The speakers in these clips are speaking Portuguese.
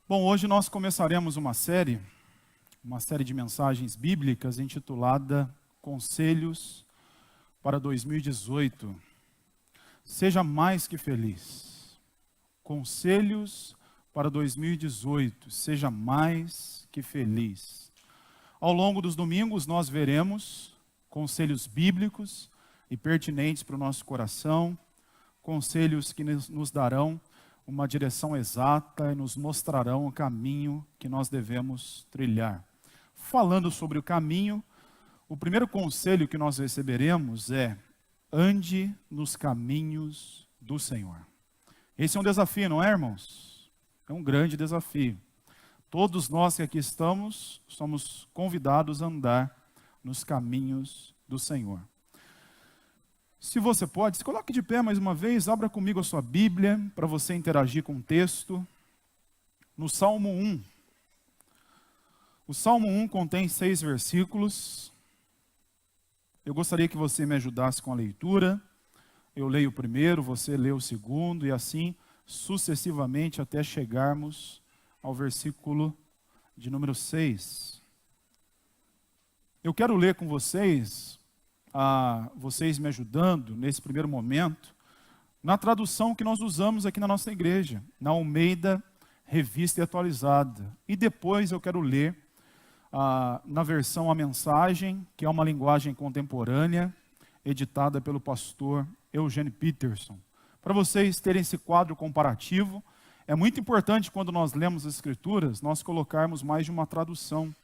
Bom, hoje nós começaremos uma série de mensagens bíblicas intitulada Conselhos para 2018. Seja mais que feliz. Conselhos para 2018. Seja mais que feliz. Ao longo dos domingos nós veremos conselhos bíblicos e pertinentes para o nosso coração, conselhos que nos darão uma direção exata e nos mostrarão o caminho que nós devemos trilhar. Falando sobre o caminho, o primeiro conselho que nós receberemos é: ande nos caminhos do Senhor. Esse é um desafio, não é, irmãos? É um grande desafio. Todos nós que aqui estamos, somos convidados a andar nos caminhos do Senhor. Se você pode, se coloque de pé mais uma vez, abra comigo a sua Bíblia, para você interagir com o texto. No Salmo 1. O Salmo 1 contém 6 versículos. Eu gostaria que você me ajudasse com a leitura. Eu leio o primeiro, você lê o segundo, e assim sucessivamente até chegarmos ao versículo de número 6. Eu quero ler com vocês, vocês me ajudando nesse primeiro momento, na tradução que nós usamos aqui na nossa igreja, na Almeida Revista e Atualizada. E depois eu quero ler na versão A Mensagem, que é uma linguagem contemporânea, editada pelo pastor Eugene Peterson. Para vocês terem esse quadro comparativo, é muito importante quando nós lemos as Escrituras, nós colocarmos mais de uma tradução,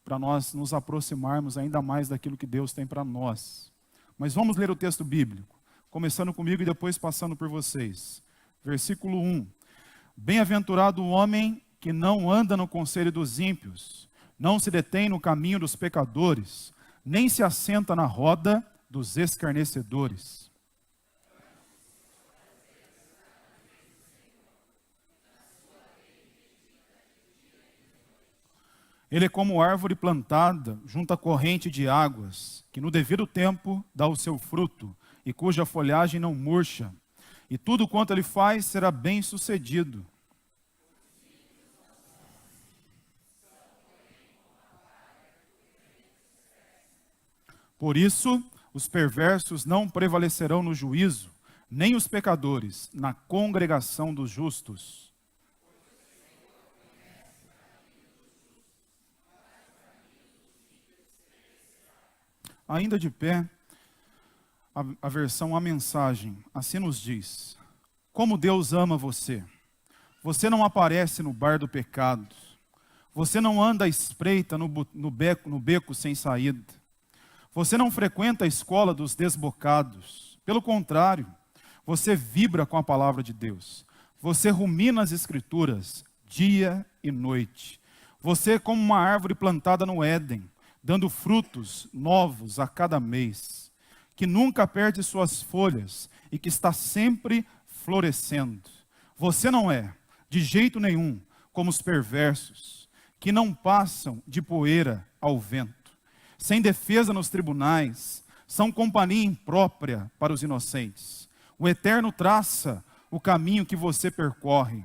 para nós nos aproximarmos ainda mais daquilo que Deus tem para nós. Mas vamos ler o texto bíblico, começando comigo e depois passando por vocês. Versículo 1. Bem-aventurado o homem que não anda no conselho dos ímpios, não se detém no caminho dos pecadores, nem se assenta na roda dos escarnecedores. Ele é como árvore plantada junto à corrente de águas, que no devido tempo dá o seu fruto, e cuja folhagem não murcha, e tudo quanto ele faz será bem sucedido. Por isso, os perversos não prevalecerão no juízo, nem os pecadores na congregação dos justos. Ainda de pé, a versão A Mensagem, assim nos diz: como Deus ama você. Você não aparece no bar do pecado. Você não anda à espreita no beco sem saída. Você não frequenta a escola dos desbocados. Pelo contrário, você vibra com a palavra de Deus. Você rumina as Escrituras dia e noite. Você é como uma árvore plantada no Éden, dando frutos novos a cada mês, que nunca perde suas folhas e que está sempre florescendo. Você não é, de jeito nenhum, como os perversos, que não passam de poeira ao vento, sem defesa nos tribunais, são companhia imprópria para os inocentes. O Eterno traça o caminho que você percorre,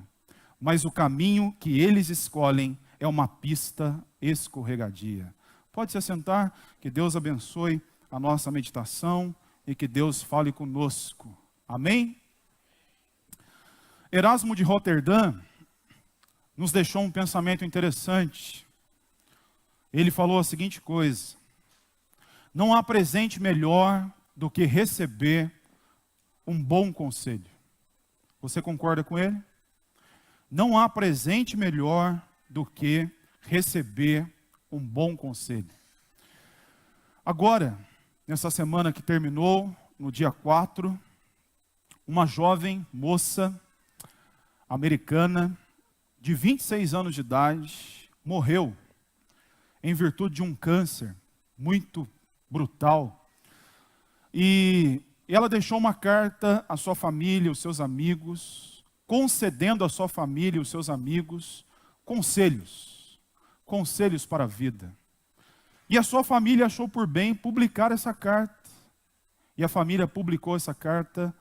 mas o caminho que eles escolhem é uma pista escorregadia. Pode se assentar, que Deus abençoe a nossa meditação e que Deus fale conosco. Amém? Erasmo de Roterdã nos deixou um pensamento interessante. Ele falou a seguinte coisa: não há presente melhor do que receber um bom conselho. Você concorda com ele? Não há presente melhor do que receber um bom conselho. Agora, nessa semana que terminou, no dia 4, uma jovem moça americana de 26 anos de idade morreu em virtude de um câncer muito brutal. E ela deixou uma carta à sua família, aos seus amigos, concedendo à sua família e aos seus amigos conselhos para a vida. E a sua família achou por bem publicar essa carta. E a família publicou essa carta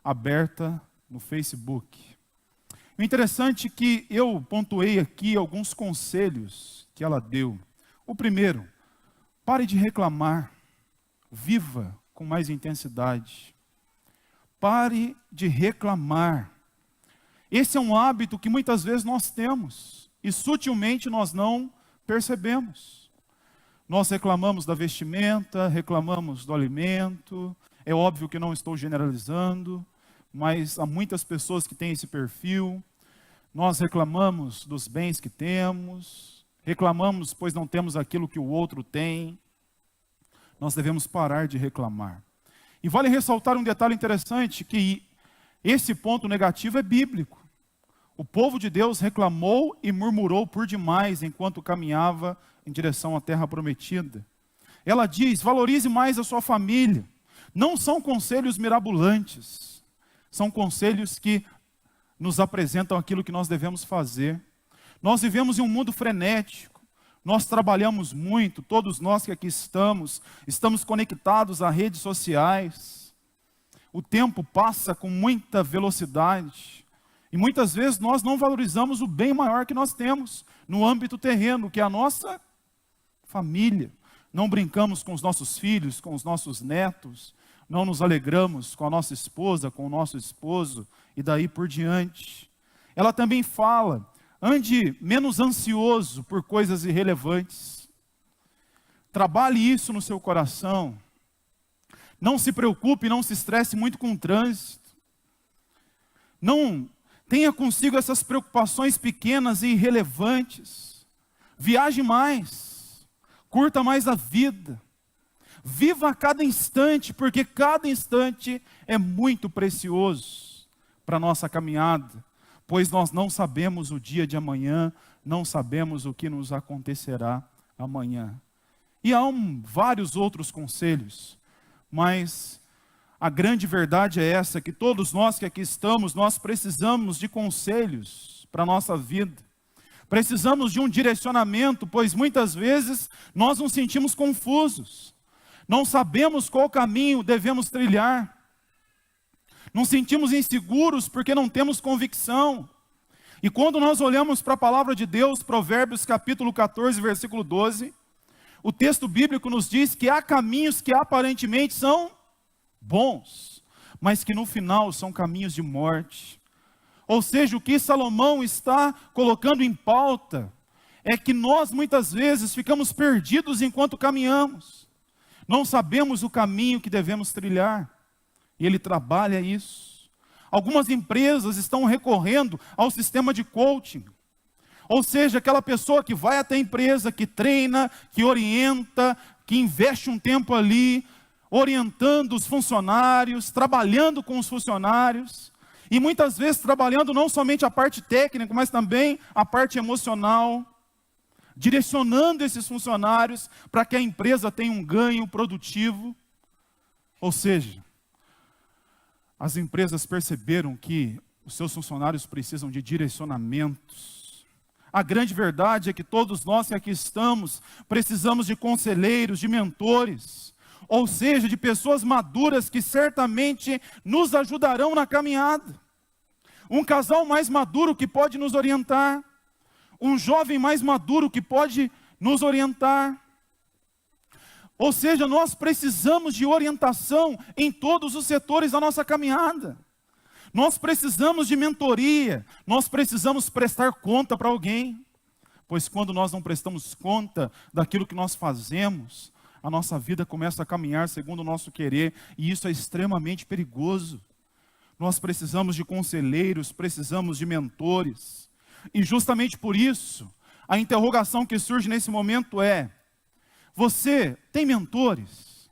aberta no Facebook. O interessante é que eu pontuei aqui alguns conselhos que ela deu. O primeiro, pare de reclamar, viva com mais intensidade. Pare de reclamar. Esse é um hábito que muitas vezes nós temos e sutilmente nós não percebemos. Nós reclamamos da vestimenta, reclamamos do alimento. É óbvio que não estou generalizando, mas há muitas pessoas que têm esse perfil. Nós reclamamos dos bens que temos, reclamamos pois não temos aquilo que o outro tem. Nós devemos parar de reclamar. E vale ressaltar um detalhe interessante, que esse ponto negativo é bíblico. O povo de Deus reclamou e murmurou por demais enquanto caminhava em direção à terra prometida. Ela diz, valorize mais a sua família. Não são conselhos mirabolantes, são conselhos que nos apresentam aquilo que nós devemos fazer. Nós vivemos em um mundo frenético, nós trabalhamos muito, todos nós que aqui estamos conectados a redes sociais. O tempo passa com muita velocidade e muitas vezes nós não valorizamos o bem maior que nós temos no âmbito terreno, que é a nossa família. Não brincamos com os nossos filhos, com os nossos netos, não nos alegramos com a nossa esposa, com o nosso esposo, e daí por diante. Ela também fala, ande menos ansioso por coisas irrelevantes. Trabalhe isso no seu coração. Não se preocupe, não se estresse muito com o trânsito. Não tenha consigo essas preocupações pequenas e irrelevantes. Viaje mais, curta mais a vida. Viva a cada instante, porque cada instante é muito precioso para a nossa caminhada, pois nós não sabemos o dia de amanhã, não sabemos o que nos acontecerá amanhã. E há vários outros conselhos, mas a grande verdade é essa, que todos nós que aqui estamos, nós precisamos de conselhos para a nossa vida. Precisamos de um direcionamento, pois muitas vezes nós nos sentimos confusos. Não sabemos qual caminho devemos trilhar. Nos sentimos inseguros porque não temos convicção. E quando nós olhamos para a palavra de Deus, Provérbios capítulo 14, versículo 12, o texto bíblico nos diz que há caminhos que aparentemente são bons, mas que no final são caminhos de morte. Ou seja, o que Salomão está colocando em pauta é que nós muitas vezes ficamos perdidos enquanto caminhamos. Não sabemos o caminho que devemos trilhar. E ele trabalha isso. Algumas empresas estão recorrendo ao sistema de coaching. Ou seja, aquela pessoa que vai até a empresa, que treina, que orienta, que investe um tempo ali, orientando os funcionários, trabalhando com os funcionários. E muitas vezes trabalhando não somente a parte técnica, mas também a parte emocional. Direcionando esses funcionários para que a empresa tenha um ganho produtivo. Ou seja, as empresas perceberam que os seus funcionários precisam de direcionamentos. A grande verdade é que todos nós que aqui estamos, precisamos de conselheiros, de mentores, ou seja, de pessoas maduras que certamente nos ajudarão na caminhada. Um casal mais maduro que pode nos orientar. Um jovem mais maduro que pode nos orientar. Ou seja, nós precisamos de orientação em todos os setores da nossa caminhada. Nós precisamos de mentoria, nós precisamos prestar conta para alguém. Pois quando nós não prestamos conta daquilo que nós fazemos, a nossa vida começa a caminhar segundo o nosso querer, e isso é extremamente perigoso. Nós precisamos de conselheiros, precisamos de mentores. E justamente por isso, a interrogação que surge nesse momento é: você tem mentores?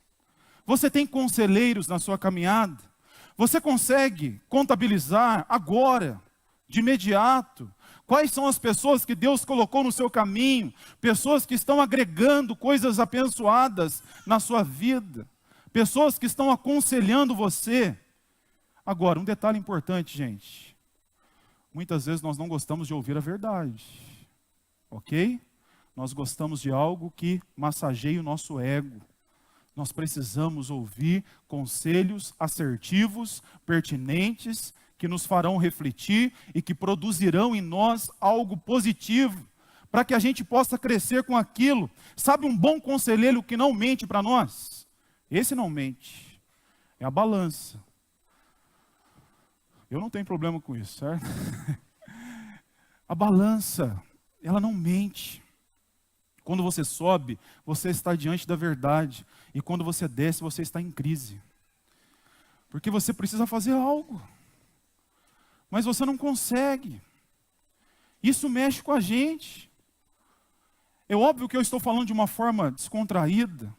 Você tem conselheiros na sua caminhada? Você consegue contabilizar agora, de imediato, quais são as pessoas que Deus colocou no seu caminho? Pessoas que estão agregando coisas abençoadas na sua vida. Pessoas que estão aconselhando você. Agora, um detalhe importante, gente. Muitas vezes nós não gostamos de ouvir a verdade, ok? Nós gostamos de algo que massageie o nosso ego. Nós precisamos ouvir conselhos assertivos, pertinentes, que nos farão refletir e que produzirão em nós algo positivo, para que a gente possa crescer com aquilo. Sabe um bom conselheiro que não mente para nós? Esse não mente, é a balança. Eu não tenho problema com isso, certo? A balança, ela não mente. Quando você sobe, você está diante da verdade. E quando você desce, você está em crise. Porque você precisa fazer algo. Mas você não consegue. Isso mexe com a gente. É óbvio que eu estou falando de uma forma descontraída.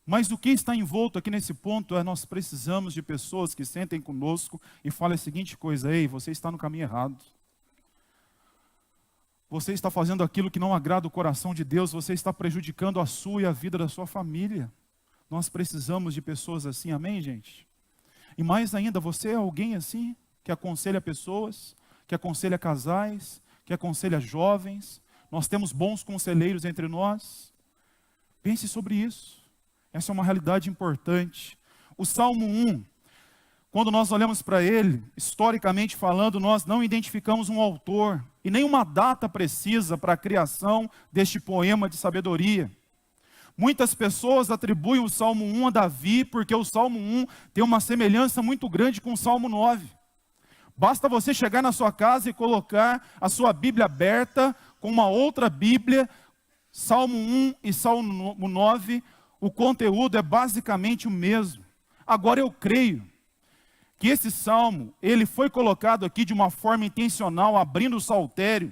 Mas o que está envolto aqui nesse ponto é nós precisamos de pessoas que sentem conosco e falem a seguinte coisa: ei, você está no caminho errado. Você está fazendo aquilo que não agrada o coração de Deus, você está prejudicando a sua e a vida da sua família. Nós precisamos de pessoas assim, amém, gente? E mais ainda, você é alguém assim, que aconselha pessoas, que aconselha casais, que aconselha jovens. Nós temos bons conselheiros entre nós. Pense sobre isso. Essa é uma realidade importante. O Salmo 1, quando nós olhamos para ele, historicamente falando, nós não identificamos um autor e nem uma data precisa para a criação deste poema de sabedoria. Muitas pessoas atribuem o Salmo 1 a Davi, porque o Salmo 1 tem uma semelhança muito grande com o Salmo 9. Basta você chegar na sua casa e colocar a sua Bíblia aberta com uma outra Bíblia, Salmo 1 e Salmo 9, o conteúdo é basicamente o mesmo. Agora eu creio que esse salmo, ele foi colocado aqui de uma forma intencional, abrindo o saltério,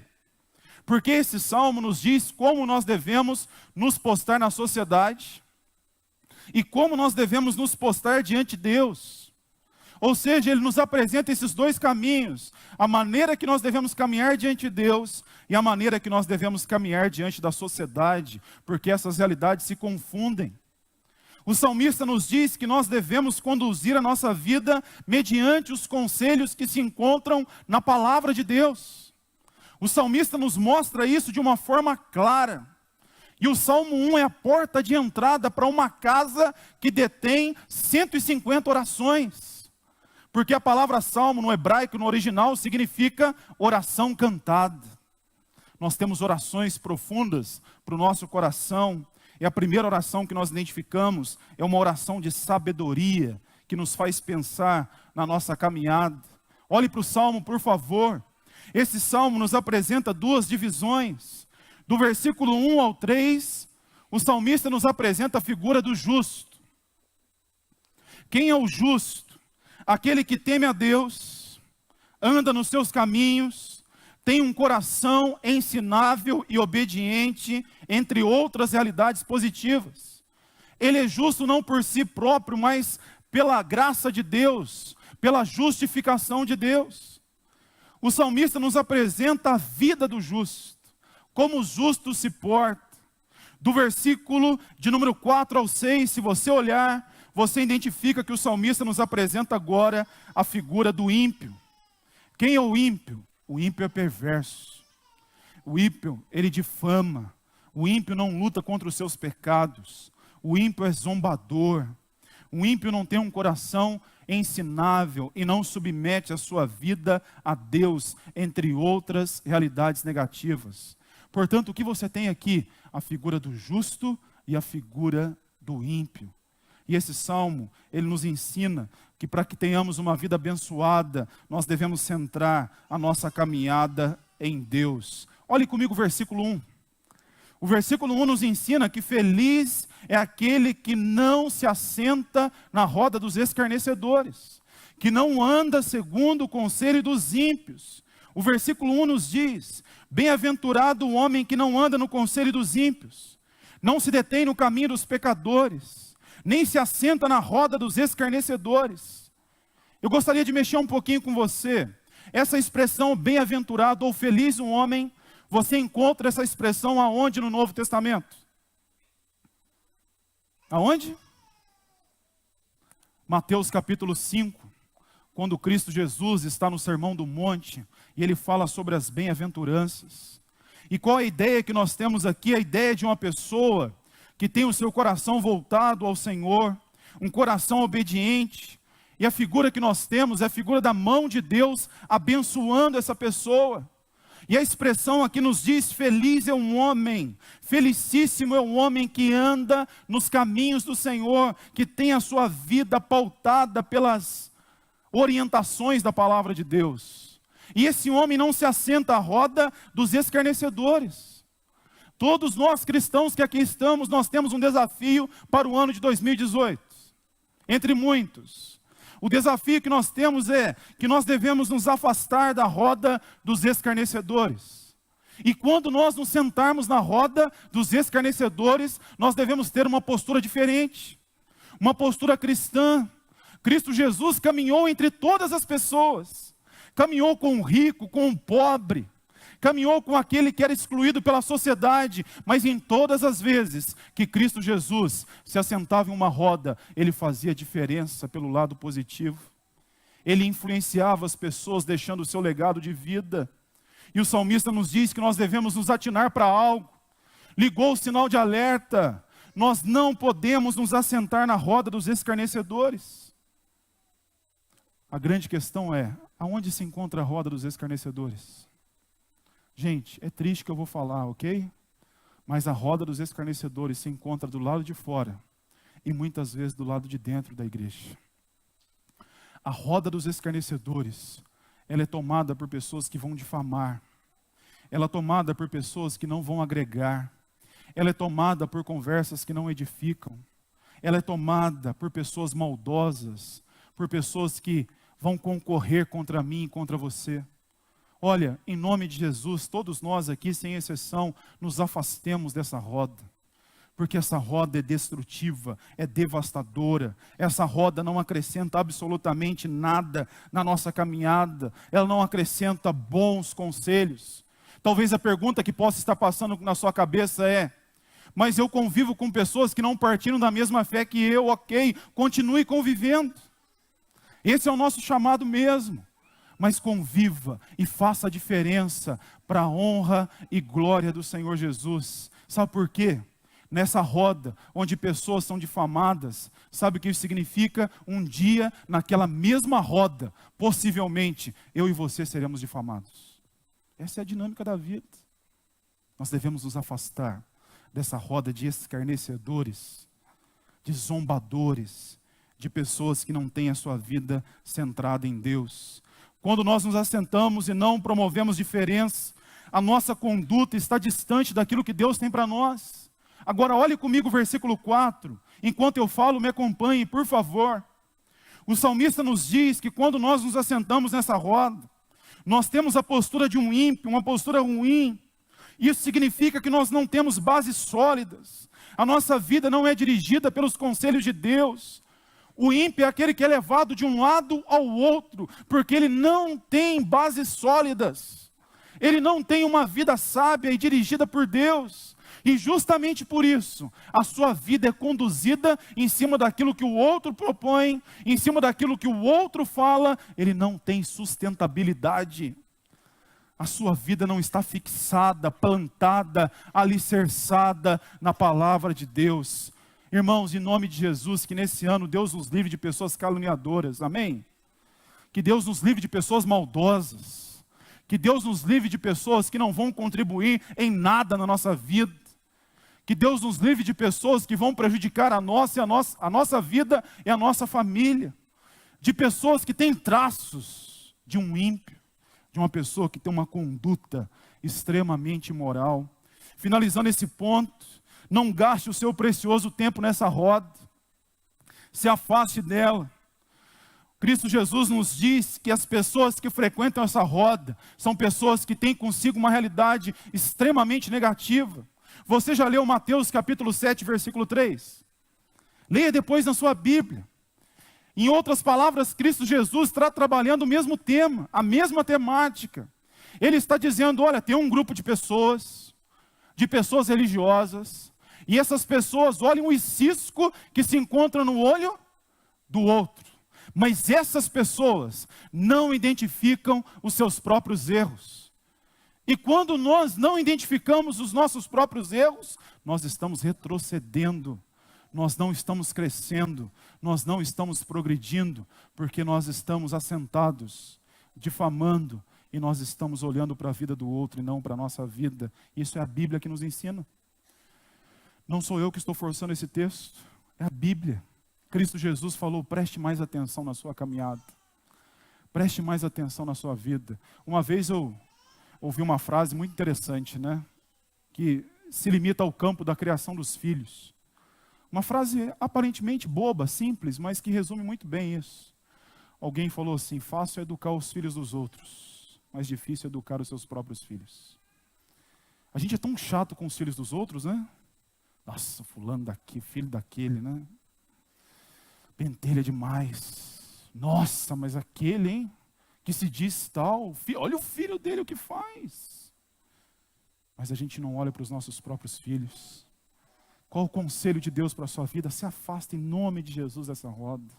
porque esse salmo nos diz como nós devemos nos postar na sociedade e como nós devemos nos postar diante de Deus. Ou seja, ele nos apresenta esses dois caminhos, a maneira que nós devemos caminhar diante de Deus e a maneira que nós devemos caminhar diante da sociedade, porque essas realidades se confundem. O salmista nos diz que nós devemos conduzir a nossa vida mediante os conselhos que se encontram na palavra de Deus. O salmista nos mostra isso de uma forma clara. E o Salmo 1 é a porta de entrada para uma casa que detém 150 orações. Porque a palavra salmo no hebraico, no original, significa oração cantada. Nós temos orações profundas para o nosso coração. E a primeira oração que nós identificamos é uma oração de sabedoria, que nos faz pensar na nossa caminhada. Olhe para o Salmo, por favor. Esse Salmo nos apresenta duas divisões. Do versículo 1 ao 3, o salmista nos apresenta a figura do justo. Quem é o justo? Aquele que teme a Deus, anda nos seus caminhos, tem um coração ensinável e obediente, entre outras realidades positivas. Ele é justo não por si próprio, mas pela graça de Deus, pela justificação de Deus. O salmista nos apresenta a vida do justo, como o justo se porta. Do versículo de número 4 ao 6, se você olhar, você identifica que o salmista nos apresenta agora a figura do ímpio. Quem é o ímpio? O ímpio é perverso. O ímpio, ele difama. O ímpio não luta contra os seus pecados. O ímpio é zombador. O ímpio não tem um coração ensinável e não submete a sua vida a Deus, entre outras realidades negativas. Portanto, o que você tem aqui? A figura do justo e a figura do ímpio. E esse salmo, ele nos ensina que para que tenhamos uma vida abençoada, nós devemos centrar a nossa caminhada em Deus. Olhe comigo o versículo 1. O versículo 1 nos ensina que feliz é aquele que não se assenta na roda dos escarnecedores, que não anda segundo o conselho dos ímpios. O versículo 1 nos diz: bem-aventurado o homem que não anda no conselho dos ímpios, não se detém no caminho dos pecadores, nem se assenta na roda dos escarnecedores. Eu gostaria de mexer um pouquinho com você. Essa expressão bem-aventurado ou feliz um homem, você encontra essa expressão aonde no Novo Testamento? Aonde? Mateus capítulo 5, quando Cristo Jesus está no Sermão do Monte, e ele fala sobre as bem-aventuranças. E qual a ideia que nós temos aqui? A ideia de uma pessoa que tem o seu coração voltado ao Senhor, um coração obediente. E a figura que nós temos é a figura da mão de Deus abençoando essa pessoa. E a expressão aqui nos diz: feliz é um homem, felicíssimo é um homem que anda nos caminhos do Senhor, que tem a sua vida pautada pelas orientações da palavra de Deus. E esse homem não se assenta à roda dos escarnecedores. Todos nós cristãos que aqui estamos, nós temos um desafio para o ano de 2018, entre muitos. O desafio que nós temos é que nós devemos nos afastar da roda dos escarnecedores. E quando nós nos sentarmos na roda dos escarnecedores, nós devemos ter uma postura diferente, uma postura cristã. Cristo Jesus caminhou entre todas as pessoas, caminhou com o rico, com o pobre, caminhou com aquele que era excluído pela sociedade, mas em todas as vezes que Cristo Jesus se assentava em uma roda, ele fazia diferença pelo lado positivo. Ele influenciava as pessoas, deixando o seu legado de vida. E o salmista nos diz que nós devemos nos atinar para algo. Ligou o sinal de alerta. Nós não podemos nos assentar na roda dos escarnecedores. A grande questão é, aonde se encontra a roda dos escarnecedores? Gente, é triste que eu vou falar, ok? Mas a roda dos escarnecedores se encontra do lado de fora e muitas vezes do lado de dentro da igreja. A roda dos escarnecedores, ela é tomada por pessoas que vão difamar. Ela é tomada por pessoas que não vão agregar. Ela é tomada por conversas que não edificam. Ela é tomada por pessoas maldosas, por pessoas que vão concorrer contra mim e contra você. Olha, em nome de Jesus, todos nós aqui, sem exceção, nos afastemos dessa roda. Porque essa roda é destrutiva, é devastadora. Essa roda não acrescenta absolutamente nada na nossa caminhada. Ela não acrescenta bons conselhos. Talvez a pergunta que possa estar passando na sua cabeça é: mas eu convivo com pessoas que não partilham da mesma fé que eu, ok, continue convivendo. Esse é o nosso chamado mesmo. Mas conviva e faça a diferença para a honra e glória do Senhor Jesus. Sabe por quê? Nessa roda, onde pessoas são difamadas, sabe o que isso significa? Um dia, naquela mesma roda, possivelmente, eu e você seremos difamados. Essa é a dinâmica da vida. Nós devemos nos afastar dessa roda de escarnecedores, de zombadores, de pessoas que não têm a sua vida centrada em Deus. Quando nós nos assentamos e não promovemos diferença, a nossa conduta está distante daquilo que Deus tem para nós. Agora olhe comigo o versículo 4. Enquanto eu falo, me acompanhe, por favor. O salmista nos diz que quando nós nos assentamos nessa roda, nós temos a postura de um ímpio, uma postura ruim. Isso significa que nós não temos bases sólidas. A nossa vida não é dirigida pelos conselhos de Deus. O ímpio é aquele que é levado de um lado ao outro, porque ele não tem bases sólidas. Ele não tem uma vida sábia e dirigida por Deus. E justamente por isso, a sua vida é conduzida em cima daquilo que o outro propõe, em cima daquilo que o outro fala. Ele não tem sustentabilidade. A sua vida não está fixada, plantada, alicerçada na palavra de Deus. Irmãos, em nome de Jesus, que nesse ano Deus nos livre de pessoas caluniadoras, amém? Que Deus nos livre de pessoas maldosas. Que Deus nos livre de pessoas que não vão contribuir em nada na nossa vida. Que Deus nos livre de pessoas que vão prejudicar a nossa vida e a nossa família. De pessoas que têm traços de um ímpio, de uma pessoa que tem uma conduta extremamente imoral. Finalizando esse ponto, não gaste o seu precioso tempo nessa roda. Se afaste dela. Cristo Jesus nos diz que as pessoas que frequentam essa roda são pessoas que têm consigo uma realidade extremamente negativa. Você já leu Mateus capítulo 7, versículo 3? Leia depois na sua Bíblia. Em outras palavras, Cristo Jesus está trabalhando o mesmo tema, a mesma temática. Ele está dizendo, olha, tem um grupo de pessoas religiosas, e essas pessoas olham o cisco que se encontra no olho do outro. Mas essas pessoas não identificam os seus próprios erros. E quando nós não identificamos os nossos próprios erros, nós estamos retrocedendo. nós não estamos crescendo, nós não estamos progredindo, porque nós estamos assentados, difamando, e nós estamos olhando para a vida do outro e não para a nossa vida. Isso é a Bíblia que nos ensina. Não sou eu que estou forçando esse texto, é a Bíblia. Cristo Jesus falou: preste mais atenção na sua caminhada, preste mais atenção na sua vida. Uma vez eu ouvi uma frase muito interessante, né? Que se limita ao campo da criação dos filhos. Uma frase aparentemente boba, simples, mas que resume muito bem isso. Alguém falou assim: fácil é educar os filhos dos outros, mais difícil é educar os seus próprios filhos. A gente é tão chato com os filhos dos outros, né? Nossa, fulano daqui, filho daquele, né? Pentelha demais. Nossa, mas aquele, hein? Que se diz tal. Olha o filho dele, o que faz. Mas a gente não olha para os nossos próprios filhos. Qual o conselho de Deus para a sua vida? Se afasta em nome de Jesus dessa roda.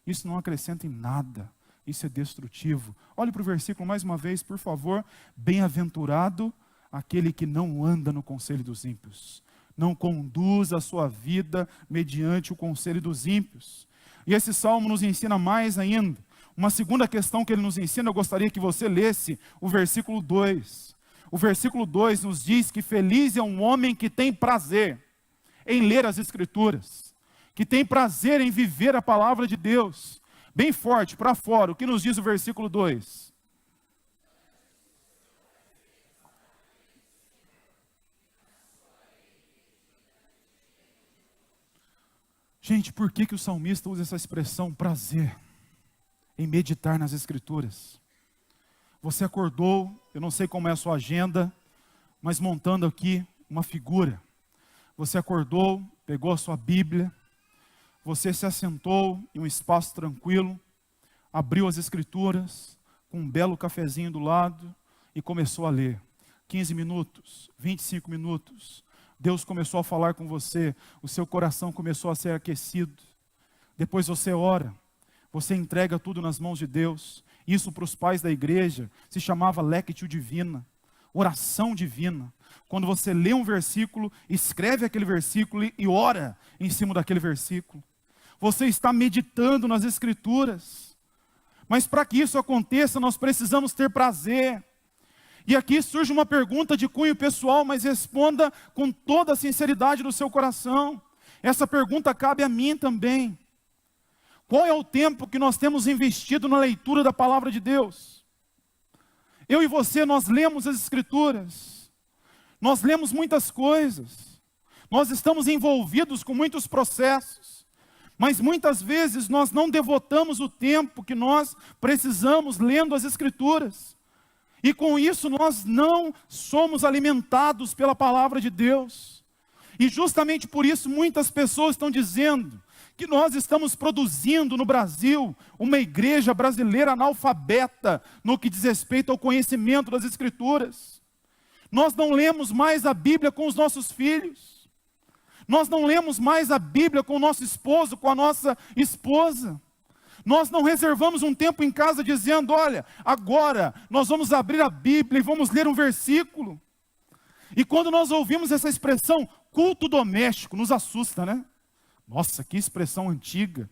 Isso não acrescenta em nada. Isso é destrutivo. Olhe para o versículo mais uma vez, por favor. Bem-aventurado aquele que não anda no conselho dos ímpios, não conduz a sua vida mediante o conselho dos ímpios. E esse salmo nos ensina mais ainda. Uma segunda questão que ele nos ensina, eu gostaria que você lesse o versículo 2. O versículo 2 nos diz que feliz é um homem que tem prazer em ler as Escrituras, que tem prazer em viver a palavra de Deus. Bem forte, para fora, o que nos diz o versículo 2? Gente, por que o salmista usa essa expressão prazer em meditar nas Escrituras? Você acordou, eu não sei como é a sua agenda, mas montando aqui uma figura. Você acordou, pegou a sua Bíblia, você se assentou em um espaço tranquilo, abriu as Escrituras, com um belo cafezinho do lado e começou a ler. 15 minutos, 25 minutos. Deus começou a falar com você, o seu coração começou a ser aquecido. Depois você ora, você entrega tudo nas mãos de Deus. Isso para os pais da igreja se chamava lectio divina, oração divina. Quando você lê um versículo, escreve aquele versículo e ora em cima daquele versículo. Você está meditando nas Escrituras. Mas para que isso aconteça, nós precisamos ter prazer. E aqui surge uma pergunta de cunho pessoal, mas responda com toda a sinceridade do seu coração. Essa pergunta cabe a mim também. Qual é o tempo que nós temos investido na leitura da palavra de Deus? Eu e você, nós lemos as Escrituras. Nós lemos muitas coisas. Nós estamos envolvidos com muitos processos. Mas muitas vezes nós não devotamos o tempo que nós precisamos lendo as Escrituras. E com isso nós não somos alimentados pela palavra de Deus. E justamente por isso muitas pessoas estão dizendo que nós estamos produzindo no Brasil uma igreja brasileira analfabeta no que diz respeito ao conhecimento das Escrituras. Nós não lemos mais a Bíblia com os nossos filhos. Nós não lemos mais a Bíblia com o nosso esposo, com a nossa esposa. Nós não reservamos um tempo em casa dizendo: olha, agora nós vamos abrir a Bíblia e vamos ler um versículo. E quando nós ouvimos essa expressão, culto doméstico, nos assusta, né? Nossa, que expressão antiga.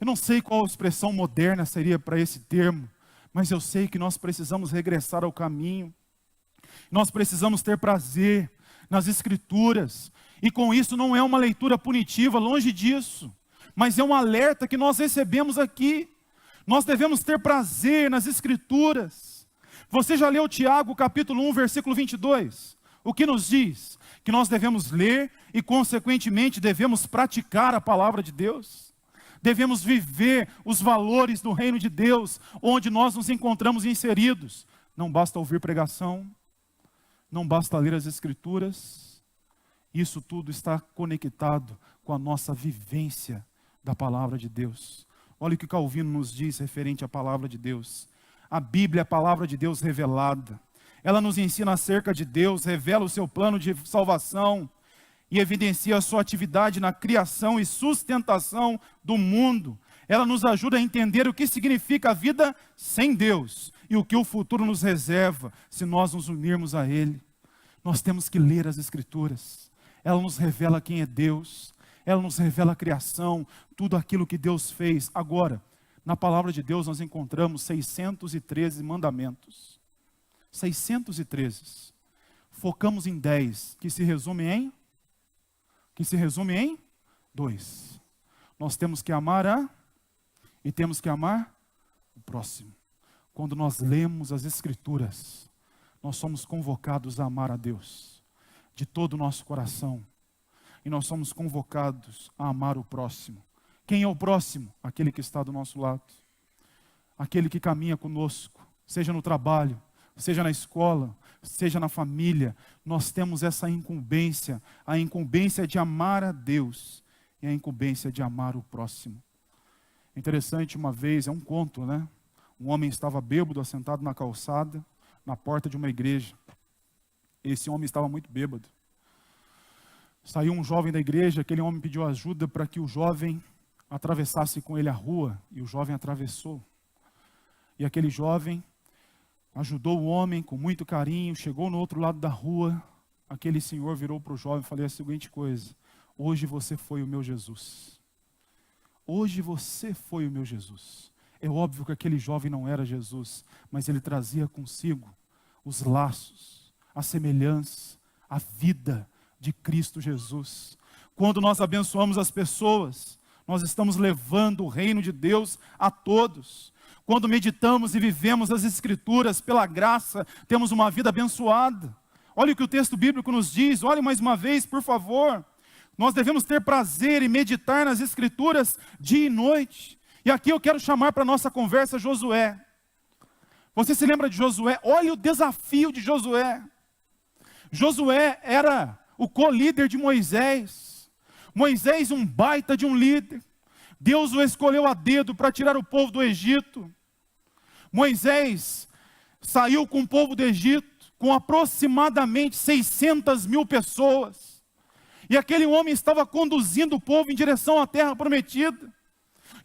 Eu não sei qual expressão moderna seria para esse termo, mas eu sei que nós precisamos regressar ao caminho. Nós precisamos ter prazer nas Escrituras. E com isso não é uma leitura punitiva, longe disso. Mas é um alerta que nós recebemos aqui. Nós devemos ter prazer nas Escrituras. Você já leu Tiago capítulo 1, versículo 22? O que nos diz? Que nós devemos ler e consequentemente devemos praticar a palavra de Deus. Devemos viver os valores do reino de Deus, onde nós nos encontramos inseridos. Não basta ouvir pregação, não basta ler as Escrituras. Isso tudo está conectado com a nossa vivência da palavra de Deus. Olha o que Calvino nos diz referente à palavra de Deus. A Bíblia é a palavra de Deus revelada. Ela nos ensina acerca de Deus, revela o seu plano de salvação e evidencia a sua atividade na criação e sustentação do mundo. Ela nos ajuda a entender o que significa a vida sem Deus e o que o futuro nos reserva se nós nos unirmos a Ele. Nós temos que ler as Escrituras. Ela nos revela quem é Deus. ela nos revela a criação, tudo aquilo que Deus fez. Agora, na palavra de Deus nós encontramos 613 mandamentos. 613. Focamos em 10, que se resume em 2. Nós temos que amar e temos que amar o próximo. Quando nós lemos as Escrituras, nós somos convocados a amar a Deus de todo o nosso coração. E nós somos convocados a amar o próximo. Quem é o próximo? Aquele que está do nosso lado. Aquele que caminha conosco, seja no trabalho, seja na escola, seja na família. Nós temos essa incumbência, a incumbência de amar a Deus e a incumbência de amar o próximo. Interessante, uma vez, é um conto, né? Um homem estava bêbado, assentado na calçada, na porta de uma igreja. Esse homem estava muito bêbado. Saiu um jovem da igreja, aquele homem pediu ajuda para que o jovem atravessasse com ele a rua, e o jovem atravessou. E aquele jovem ajudou o homem com muito carinho, chegou no outro lado da rua, aquele senhor virou para o jovem e falou a seguinte coisa: hoje você foi o meu Jesus. Hoje você foi o meu Jesus. É óbvio que aquele jovem não era Jesus, mas ele trazia consigo os laços, a semelhança, a vida de Cristo Jesus. Quando nós abençoamos as pessoas, nós estamos levando o reino de Deus a todos. Quando meditamos e vivemos as Escrituras pela graça, temos uma vida abençoada. Olha o que o texto bíblico nos diz, olhe mais uma vez, por favor. Nós devemos ter prazer em meditar nas Escrituras dia e noite. E aqui eu quero chamar para a nossa conversa Josué. Você se lembra de Josué? Olha o desafio de Josué. Josué era o co-líder de Moisés. Moisés, um baita de um líder. Deus o escolheu a dedo para tirar o povo do Egito. Moisés saiu com o povo do Egito, com aproximadamente 600 mil pessoas. E aquele homem estava conduzindo o povo em direção à terra prometida.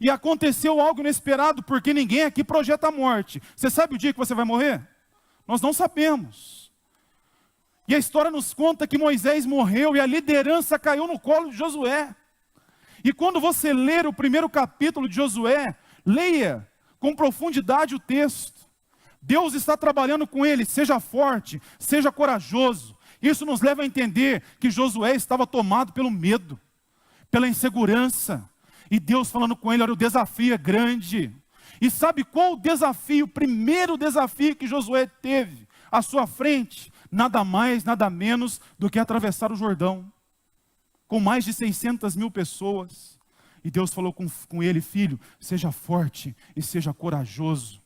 E aconteceu algo inesperado, porque ninguém aqui projeta a morte. Você sabe o dia que você vai morrer? Nós não sabemos. E a história nos conta que Moisés morreu e a liderança caiu no colo de Josué. E quando você ler o primeiro capítulo de Josué, leia com profundidade o texto. Deus está trabalhando com ele, seja forte, seja corajoso. Isso nos leva a entender que Josué estava tomado pelo medo, pela insegurança. E Deus falando com ele, olha, o desafio é grande. E sabe qual o desafio, o primeiro desafio que Josué teve à sua frente? Nada mais, nada menos do que atravessar o Jordão. Com mais de 600 mil pessoas. E Deus falou com ele, filho, seja forte e seja corajoso.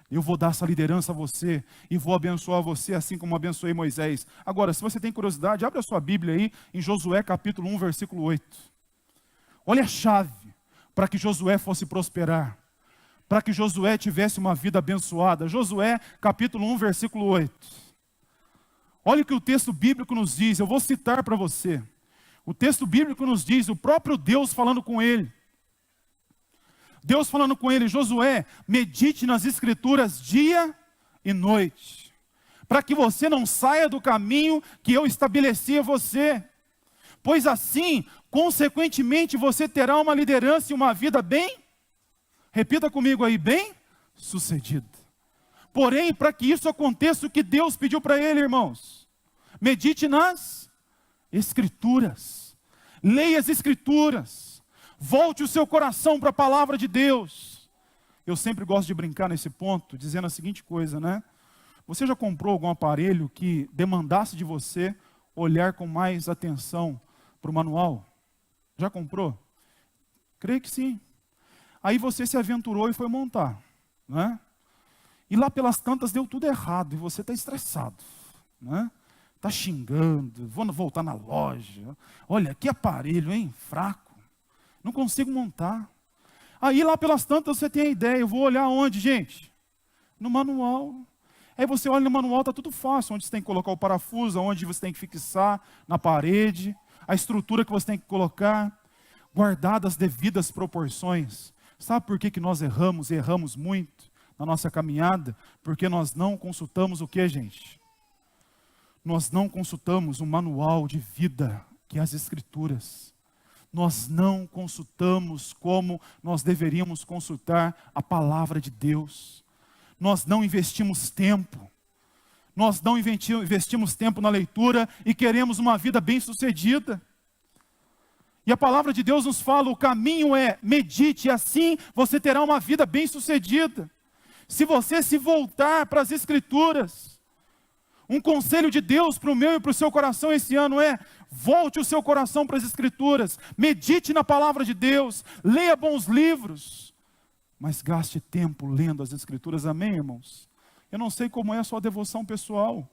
Eu vou dar essa liderança a você e vou abençoar você assim como abençoei Moisés. Agora, se você tem curiosidade, abre a sua Bíblia aí em Josué capítulo 1, versículo 8. Olha a chave para que Josué fosse prosperar, para que Josué tivesse uma vida abençoada. Josué capítulo 1, versículo 8. Olha o que o texto bíblico nos diz, eu vou citar para você. O texto bíblico nos diz, o próprio Deus falando com ele. Deus falando com ele, Josué, medite nas Escrituras dia e noite, para que você não saia do caminho que eu estabeleci a você. Pois assim, consequentemente, você terá uma liderança e uma vida bem, repita comigo aí, bem sucedida. Porém, para que isso aconteça, o que Deus pediu para ele, irmãos? Medite nas Escrituras. Leia as Escrituras. Volte o seu coração para a palavra de Deus. Eu sempre gosto de brincar nesse ponto, dizendo a seguinte coisa, né? Você já comprou algum aparelho que demandasse de você olhar com mais atenção para o manual? Já comprou? Creio que sim. Aí você se aventurou e foi montar, né? E lá pelas tantas deu tudo errado e você está estressado, né? Está xingando, vou voltar na loja. Olha, que aparelho, hein? Fraco. Não consigo montar. Aí lá pelas tantas você tem a ideia, eu vou olhar onde, gente? No manual. Aí você olha no manual, está tudo fácil, onde você tem que colocar o parafuso, onde você tem que fixar na parede, a estrutura que você tem que colocar, guardadas as devidas proporções. Sabe por que nós erramos e erramos muito na nossa caminhada? Porque nós não consultamos o que, gente? Nós não consultamos o manual de vida, que é as Escrituras. nós não consultamos como nós deveríamos consultar a palavra de Deus. Nós não investimos tempo. Nós não investimos tempo na leitura e queremos uma vida bem-sucedida. E a palavra de Deus nos fala, o caminho é medite, e assim você terá uma vida bem-sucedida. Se você se voltar para as Escrituras, um conselho de Deus para o meu e para o seu coração esse ano é, volte o seu coração para as Escrituras, medite na palavra de Deus, leia bons livros, mas gaste tempo lendo as Escrituras, amém, irmãos? Eu não sei como é a sua devoção pessoal,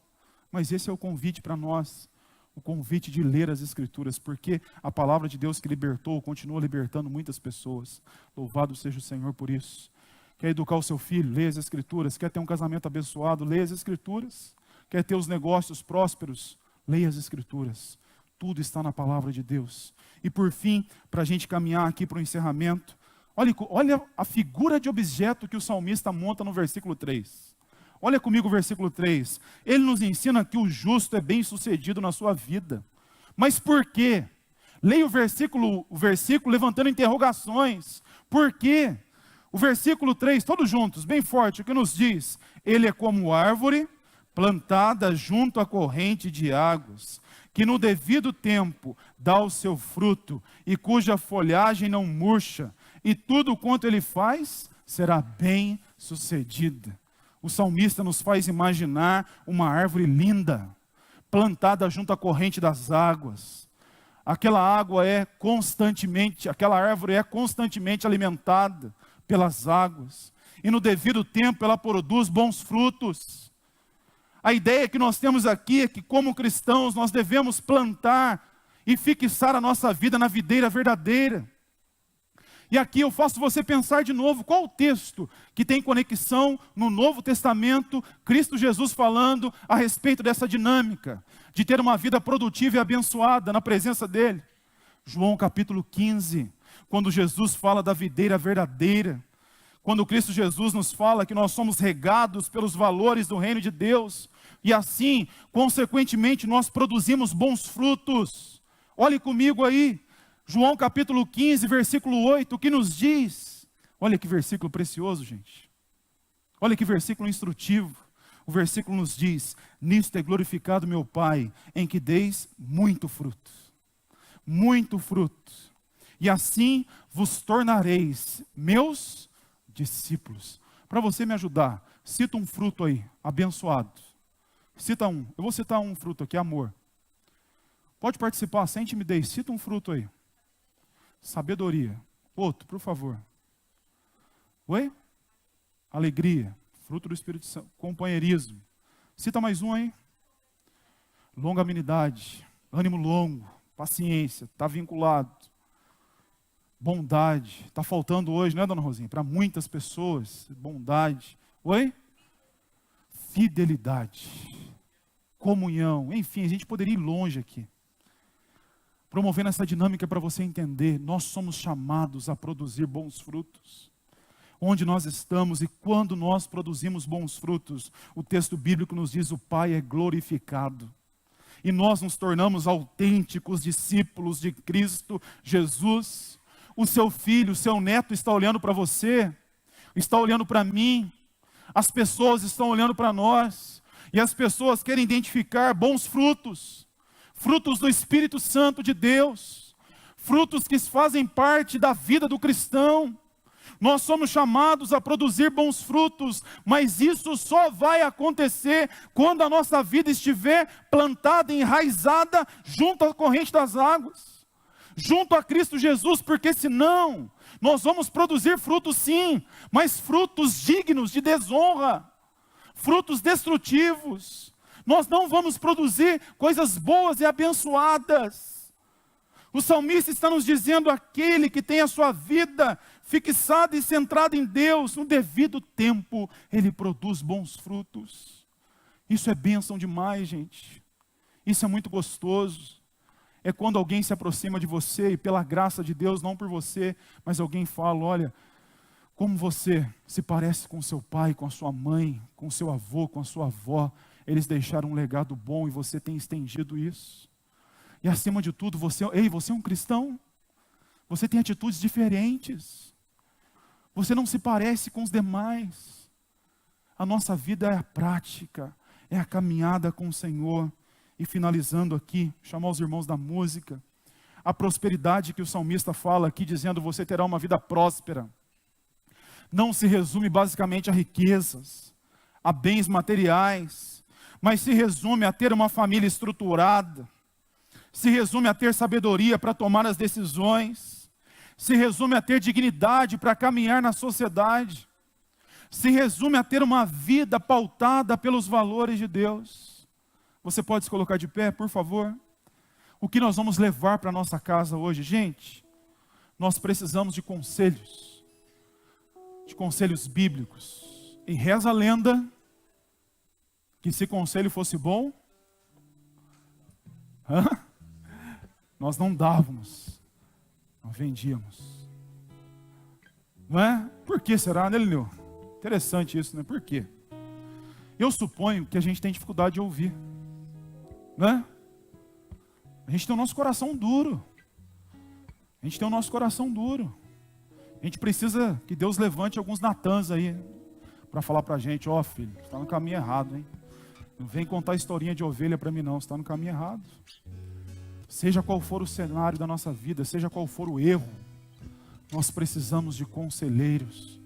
mas esse é o convite para nós, o convite de ler as Escrituras, porque a palavra de Deus que libertou, continua libertando muitas pessoas. Louvado seja o Senhor por isso. Quer educar o seu filho? Leia as Escrituras. Quer ter um casamento abençoado? Leia as Escrituras. Quer ter os negócios prósperos? Leia as Escrituras. Tudo está na palavra de Deus. E por fim, para a gente caminhar aqui para o encerramento, olha a figura de objeto que o salmista monta no versículo 3. Olha comigo o versículo 3. Ele nos ensina que o justo é bem sucedido na sua vida. Mas por quê? Leia o versículo levantando interrogações. Por quê? O versículo 3, todos juntos, bem forte, o que nos diz? Ele é como árvore plantada junto à corrente de águas, que no devido tempo dá o seu fruto, e cuja folhagem não murcha, e tudo quanto ele faz será bem sucedido. O salmista nos faz imaginar uma árvore linda, plantada junto à corrente das águas. Aquela árvore é constantemente alimentada pelas águas. E no devido tempo ela produz bons frutos. A ideia que nós temos aqui é que como cristãos nós devemos plantar e fixar a nossa vida na videira verdadeira. E aqui eu faço você pensar de novo, qual o texto que tem conexão no Novo Testamento, Cristo Jesus falando a respeito dessa dinâmica, de ter uma vida produtiva e abençoada na presença dEle? João capítulo 15, quando Jesus fala da videira verdadeira, quando Cristo Jesus nos fala que nós somos regados pelos valores do reino de Deus, e assim, consequentemente, nós produzimos bons frutos. Olhe comigo aí, João capítulo 15, versículo 8, o que nos diz? Olha que versículo precioso, gente. Olha que versículo instrutivo. O versículo nos diz, nisto é glorificado meu Pai, em que deis muito fruto. Muito fruto. E assim vos tornareis meus discípulos. Para você me ajudar, cita um fruto aí, abençoado. Cita um. Eu vou citar um fruto aqui, amor. Pode participar, sem timidez. Cita um fruto aí. Sabedoria. Outro, por favor. Oi? Alegria. Fruto do Espírito Santo. Companheirismo. Cita mais um aí. Longanimidade. Ânimo longo. Paciência. Está vinculado. Bondade. Está faltando hoje, não é, dona Rosinha? Para muitas pessoas. Bondade. Oi? Fidelidade. Comunhão. Enfim, a gente poderia ir longe aqui. Promovendo essa dinâmica para você entender, nós somos chamados a produzir bons frutos. Onde nós estamos e quando nós produzimos bons frutos, o texto bíblico nos diz, o Pai é glorificado. E nós nos tornamos autênticos discípulos de Cristo Jesus. O seu filho, o seu neto está olhando para você, está olhando para mim, as pessoas estão olhando para nós, e as pessoas querem identificar bons frutos. Frutos do Espírito Santo de Deus, frutos que fazem parte da vida do cristão. Nós somos chamados a produzir bons frutos, mas isso só vai acontecer quando a nossa vida estiver plantada, enraizada junto à corrente das águas, junto a Cristo Jesus, porque senão nós vamos produzir frutos sim, mas frutos dignos de desonra, frutos destrutivos. Nós não vamos produzir coisas boas e abençoadas. O salmista está nos dizendo, aquele que tem a sua vida fixada e centrada em Deus, no devido tempo, ele produz bons frutos. Isso é bênção demais, gente. Isso é muito gostoso. É quando alguém se aproxima de você, e pela graça de Deus, não por você, mas alguém fala, olha, como você se parece com seu pai, com a sua mãe, com seu avô, com a sua avó. Eles deixaram um legado bom e você tem estendido isso. E acima de tudo, você é um cristão? Você tem atitudes diferentes. Você não se parece com os demais. A nossa vida é a prática, é a caminhada com o Senhor. E finalizando aqui, chamar os irmãos da música, a prosperidade que o salmista fala aqui, dizendo: você terá uma vida próspera, não se resume basicamente a riquezas, a bens materiais, mas se resume a ter uma família estruturada, se resume a ter sabedoria para tomar as decisões, se resume a ter dignidade para caminhar na sociedade, se resume a ter uma vida pautada pelos valores de Deus. Você pode se colocar de pé, por favor? O que nós vamos levar para a nossa casa hoje? Gente, nós precisamos de conselhos bíblicos. E reza a lenda que se conselho fosse bom, nós não dávamos, nós vendíamos. Não é? Por que será, né, Lineu? Interessante isso, né? Por quê? Eu suponho que a gente tem dificuldade de ouvir. Né? A gente tem o nosso coração duro. A gente precisa que Deus levante alguns Natãs aí para falar para a gente: ó, filho, você está no caminho errado, hein? Não vem contar historinha de ovelha para mim não, você está no caminho errado. Seja qual for o cenário da nossa vida, seja qual for o erro, nós precisamos de conselheiros,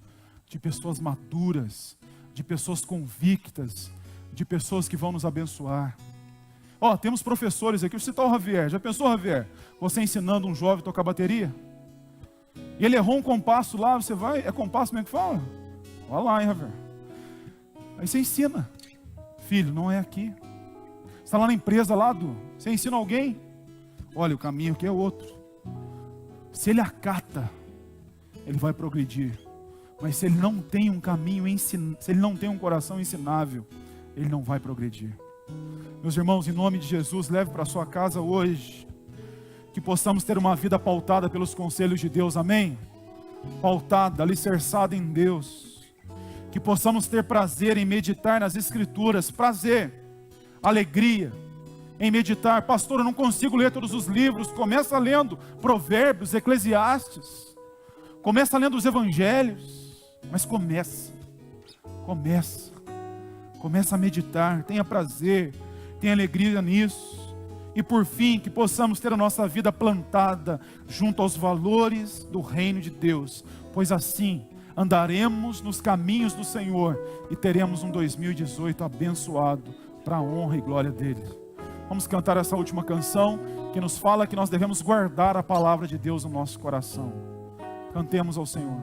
de pessoas maduras, de pessoas convictas, de pessoas que vão nos abençoar. Temos professores aqui, vou citar o Javier. Já pensou, Javier? Você ensinando um jovem a tocar bateria? E ele errou um compasso lá, você vai... É compasso mesmo que fala? Olha lá, hein, Javier? Aí você ensina. Filho, não é aqui. Você está lá na empresa, você ensina alguém. Olha, o caminho aqui é outro. Se ele acata, ele vai progredir. Mas se ele não tem um caminho, se ele não tem um coração ensinável, ele não vai progredir. Meus irmãos, em nome de Jesus, leve para a sua casa hoje, que possamos ter uma vida pautada pelos conselhos de Deus, amém? Pautada, alicerçada em Deus, que possamos ter prazer em meditar nas Escrituras, prazer, alegria em meditar. Pastor, eu não consigo ler todos os livros. Começa lendo Provérbios, Eclesiastes, começa lendo os Evangelhos, mas começa a meditar, tenha prazer, tenha alegria nisso. E por fim, que possamos ter a nossa vida plantada junto aos valores do reino de Deus, pois assim andaremos nos caminhos do Senhor e teremos um 2018 abençoado para a honra e glória dele. Vamos cantar essa última canção que nos fala que nós devemos guardar a palavra de Deus no nosso coração. Cantemos ao Senhor.